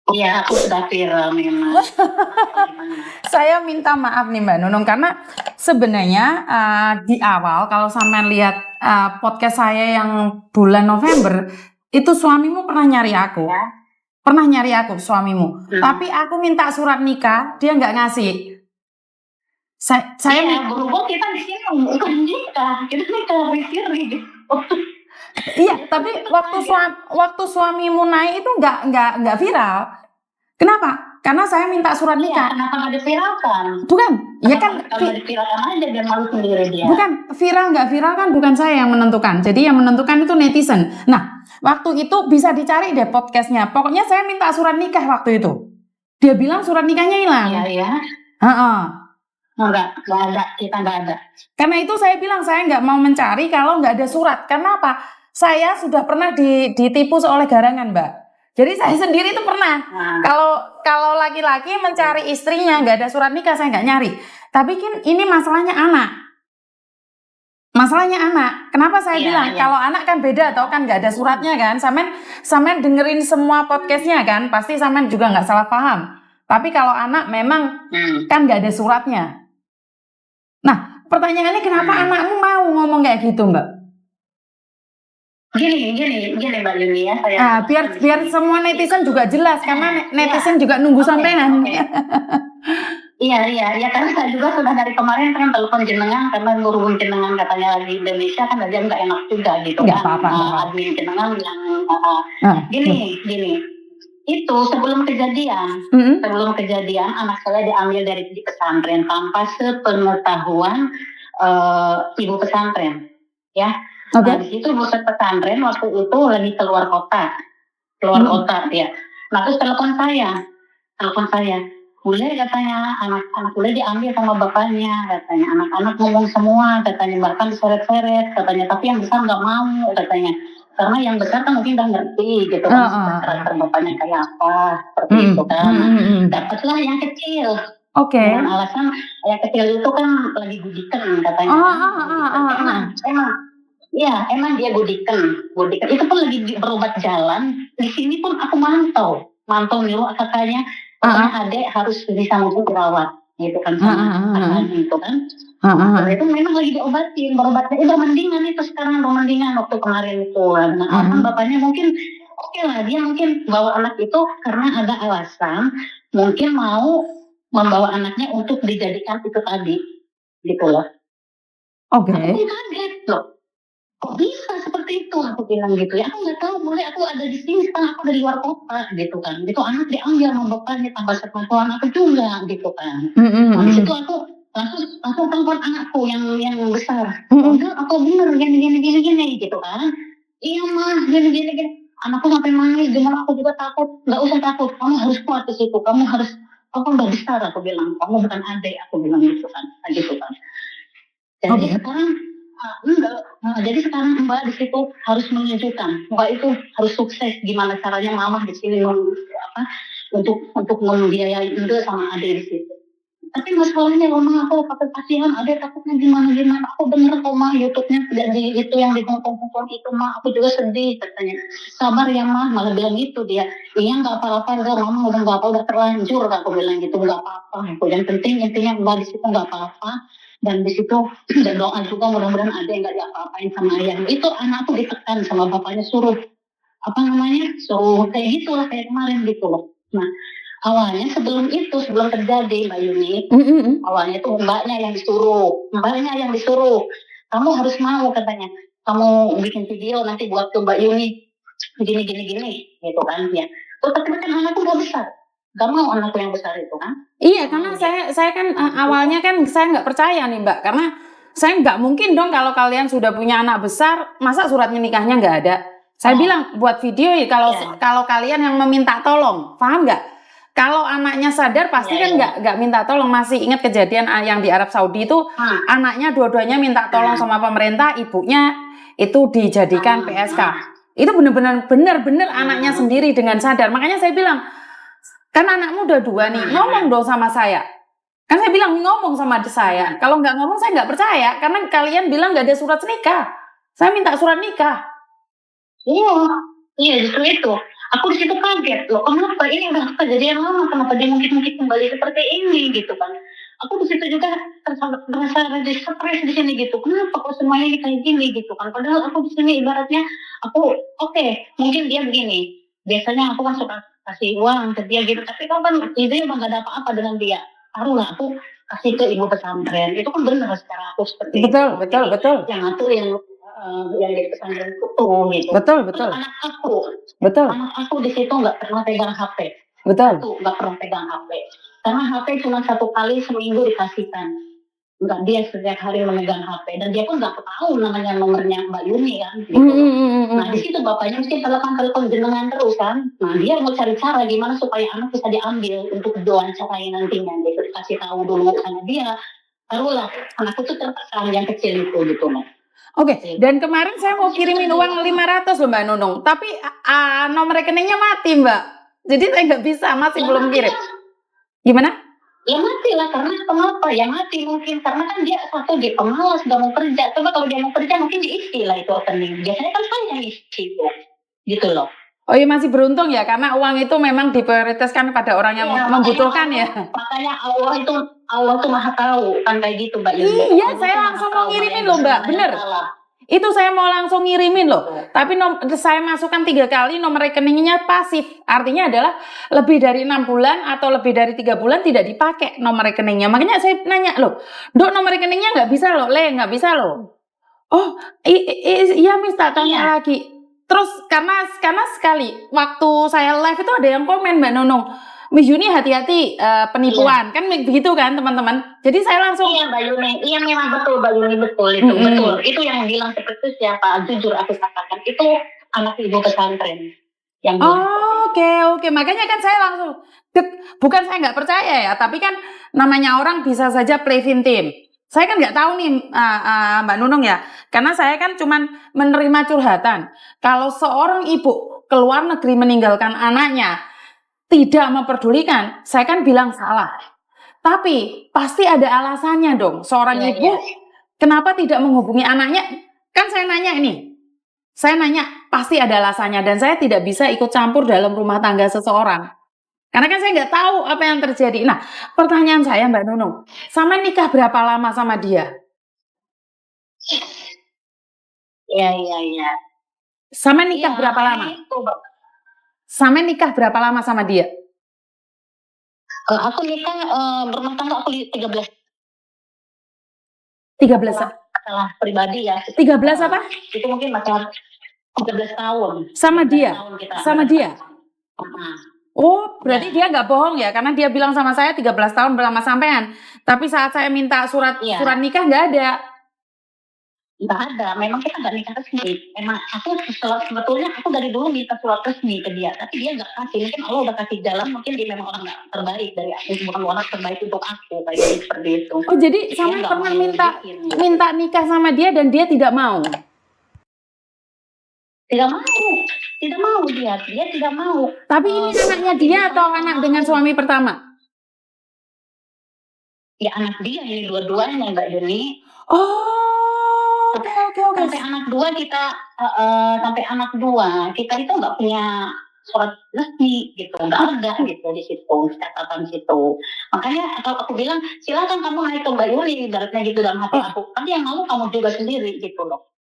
Iya, aku sudah viral memang. Saya minta maaf nih Mbak Nunung karena sebenarnya di awal kalau sampean lihat podcast saya yang bulan November itu suamimu pernah nyari aku. Ya. Pernah nyari aku suamimu. Tapi aku minta surat nikah, dia nggak ngasih. Saya Iya, berhubung kita di sini bukan nikah, kita nikah siri. Iya, tapi waktu suamimu naik itu nggak viral. Kenapa? Karena saya minta surat Iya, nikah. kenapa nggak diviralkan? Bukan, ya kan. Kalau diviralkan aja dia malu sendiri dia. Bukan, viral nggak viral kan bukan saya yang menentukan. Jadi yang menentukan itu netizen. Nah, waktu itu bisa dicari deh podcastnya. Pokoknya saya minta surat nikah waktu itu. Dia bilang surat nikahnya hilang. Iya. Enggak ada, kita nggak ada. Karena itu saya bilang saya nggak mau mencari kalau nggak ada surat. Karena apa? Saya sudah pernah ditipu oleh garangan, Mbak. Jadi saya sendiri itu pernah. Kalau laki-laki mencari istrinya nggak ada surat nikah, saya nggak nyari. Tapi kan ini masalahnya anak. Masalahnya anak. Kenapa saya bilang kalau anak kan beda, atau kan nggak ada suratnya kan? Samen dengerin semua podcastnya kan, pasti samen juga nggak salah paham. Tapi kalau anak memang kan nggak ada suratnya. Nah, pertanyaannya kenapa anakmu mau ngomong kayak gitu, Mbak? Gini Mbak Yuni ya. Biar semua netizen juga jelas karena netizen juga nunggu sampean. Iya, karena saya juga sudah dari kemarin kan telepon jenengan karena berhubung jenengan katanya lagi Indonesia kan dia nggak enak juga gitu Nggak kan. apa-apa. Admin jenengan yang gini. Itu sebelum kejadian anak saya diambil dari pesantren tanpa sepengetahuan ibu pesantren, ya. Nah, di situ ibu pesantren waktu itu lagi keluar kota ya. Nah terus telepon saya, boleh katanya anak-anak boleh diambil sama bapaknya, katanya anak-anak ngomong semua, katanya bahkan diseret-seret, katanya tapi yang besar nggak mau, katanya karena yang besar kan mungkin udah ngerti gitu kan karakter bapaknya kayak apa seperti itu kan. Dapatlah yang kecil. Dengan alasan yang kecil itu kan lagi gudikan katanya. Emang dia gudikan. Itu pun lagi berobat jalan. Di sini pun aku mantau nyuruh kakaknya, adek harus bisa dirawat gitu kan sama kakaknya itu kan. Itu memang lagi diobatin, berobatnya udah mendingan itu sekarang, udah mendingan waktu kemarin itu. Nah, bapaknya mungkin oke lah, dia mungkin bawa anak itu karena ada alasan, mungkin mau membawa anaknya untuk dijadikan itu tadi, gitu loh. Aku kaget loh. Kok bisa seperti itu, aku bilang gitu ya, aku nggak tahu, boleh aku ada di sini sekarang, aku dari luar kota gitu kan, gitu anak diambil sama bapaknya tanpa sepengetahuan aku juga gitu kan. Nah di situ aku langsung telepon anakku yang besar, udah aku bener gini gitu kan. Iya mah gini anakku sampai nangis, gimana aku juga takut. Nggak usah takut, kamu harus kuat di situ, kamu udah besar, aku bilang, kamu bukan adik, aku bilang gitu kan. Jadi sekarang jadi sekarang Mbak di situ harus menunjukkan, Mbak itu harus sukses, gimana caranya mama di sini untuk membiayai Inde sama Ade di situ. Tapi masalahnya Mama aku takut kasihan Ade, takutnya gimana aku denger kok Mah YouTube-nya jadi itu yang ditonton itu Mah, aku juga sedih katanya. Sabar ya Mah, malah bilang gitu dia. Iya nggak apa-apa, Mama udah nggak apa, udah terlanjur, aku bilang gitu, nggak apa-apa. Yang penting intinya Mbak di situ nggak apa-apa. Dan di situ dan doa juga mudah-mudahan ada yang nggak diapa-apain sama ayah. Itu anakku ditekan sama bapaknya, suruh kayak gitu lah, kayak kemarin gitu loh. Nah awalnya sebelum terjadi Mbak Yuni, awalnya itu mbaknya yang disuruh, kamu harus mau katanya, kamu bikin video nanti buat ke Mbak Yuni gini gitu kan ya. Tapi kan anakku udah besar, gak mau anakku yang besar itu kan. Iya, karena saya kan awalnya kan saya nggak percaya nih Mbak, karena saya nggak mungkin dong kalau kalian sudah punya anak besar, masa surat menikahnya nggak ada. Saya bilang buat video ya kalau kalian yang meminta tolong, paham nggak? Kalau anaknya sadar pasti kan nggak minta tolong. Masih ingat kejadian yang di Arab Saudi itu anaknya dua-duanya minta tolong sama pemerintah, ibunya itu dijadikan PSK. Itu benar-benar anaknya sendiri dengan sadar. Makanya saya bilang, kan anakmu udah 2 nih, ngomong dong sama saya. Kan saya bilang ngomong sama saya. Kalau nggak ngomong saya nggak percaya, karena kalian bilang nggak ada surat nikah. Saya minta surat nikah. Iya justru itu. Aku di situ kaget loh, kenapa ini udah kejadian lama, kenapa dia mungkin kembali seperti ini gitu kan. Aku di situ juga merasa stres di sini gitu. Kenapa kok semuanya ini kayak gini gitu kan. Padahal aku di sini ibaratnya aku oke, mungkin dia begini. Biasanya aku kan suka kasih uang ke dia gitu, tapi kan dia emang gak ada apa-apa dengan dia. Taruhlah aku kasih ke ibu pesantren, itu kan benar secara aku seperti Betul, itu. betul, Jadi, betul. yang ngatur yang di pesantren itu gitu. Betul, betul. Anak aku, Betul. anak aku di situ nggak pernah pegang HP. Betul. Satu, nggak pernah pegang HP. Karena HP cuma 1 kali seminggu dikasihkan. Enggak, dia setiap hari memegang HP dan dia pun nggak tahu namanya nomornya Mbak Yuni kan gitu. Nah di situ bapaknya mesti telepon jenengan terus kan. Nah dia mau cari cara gimana supaya anak bisa diambil untuk diwawancara nantinya. Dia kasih tahu dulu sama dia. Taruhlah anakku tuh tertekan yang kecil itu gitu loh. Oke, dan kemarin saya mau kirimin uang 500 loh Mbak Nunung, tapi nomor rekeningnya mati Mbak. Jadi saya nggak bisa, masih Ya, belum mati kirim. lah. Gimana? Ya mati lah, karena kenapa? Ya mati mungkin, karena kan dia satu dia pemalas, gak mau kerja. Coba kalau dia mau kerja mungkin diisi lah itu rekening. Biasanya kan saya yang isi itu. Gitu loh. Oh iya, masih beruntung ya, karena uang itu memang diprioritaskan pada orang yang Iya, membutuhkan ya. Makanya Allah tuh maha tahu kan kayak gitu Mbak Yuni. Iya, saya langsung mau ngirimin loh Mbak, bener. Itu saya mau langsung ngirimin loh. Tapi saya masukkan 3 kali nomor rekeningnya pasif. Artinya adalah lebih dari 6 bulan atau lebih dari 3 bulan tidak dipakai nomor rekeningnya. Makanya saya nanya loh, Dok, nomor rekeningnya nggak bisa loh, nggak bisa loh. Oh, iya Miss, tak tanya lagi. Terus karena sekali waktu saya live itu ada yang komen Mbak Nunung, Miss Yuni hati-hati penipuan, kan begitu kan teman-teman. Jadi saya langsung Mbak Yuni, iya memang betul Mbak Yuni, betul itu betul. Itu yang bilang seperti itu siapa? Jujur aku katakan itu anak ibu pesantren yang Oke. Makanya kan saya langsung bukan saya nggak percaya ya, tapi kan namanya orang bisa saja play victim. Saya kan nggak tahu nih Mbak Nunung ya, karena saya kan cuman menerima curhatan. Kalau seorang ibu keluar negeri meninggalkan anaknya, tidak memperdulikan, saya kan bilang salah. Tapi pasti ada alasannya dong. Seorang ibu kenapa tidak menghubungi anaknya? Kan saya nanya ini. Saya nanya, pasti ada alasannya. Dan saya tidak bisa ikut campur dalam rumah tangga seseorang. Karena kan saya nggak tahu apa yang terjadi. Nah, pertanyaan saya Mbak Nunung, sama nikah berapa lama sama dia? Iya. Sama nikah berapa lama? Sama nikah berapa lama sama dia? Aku nikah berumah tangga aku 13. 13 masalah pribadi ya. 13 apa? Itu mungkin masalah 13 tahun. Sama dia? Sama dia? Oh, berarti dia nggak bohong ya, karena dia bilang sama saya 13 tahun bersama sampean. Tapi saat saya minta surat nikah nggak ada. Nggak ada, memang kita nggak nikah resmi. Memang aku sebetulnya aku dari dulu minta surat resmi ke dia, tapi dia nggak kasih. Mungkin Allah udah kasih jalan, mungkin dia memang orang nggak terbaik dari aku, bukan orang terbaik untuk aku kayak seperti itu. Oh, jadi sama pernah minta nikah sama dia dan dia tidak mau? Tidak mau dia tidak mau. Tapi ini anaknya dia atau anak dengan suami pertama? Ya anak dia ini dua-duanya Mbak Yuni. Oke. Sampai anak dua kita itu nggak punya surat resmi gitu, nggak ada gitu di situ catatan situ. Makanya kalau aku bilang silakan kamu naik ke Mbak Yuni, ibaratnya gitu dalam hati aku. Nanti yang mau kamu juga sendiri gitu loh.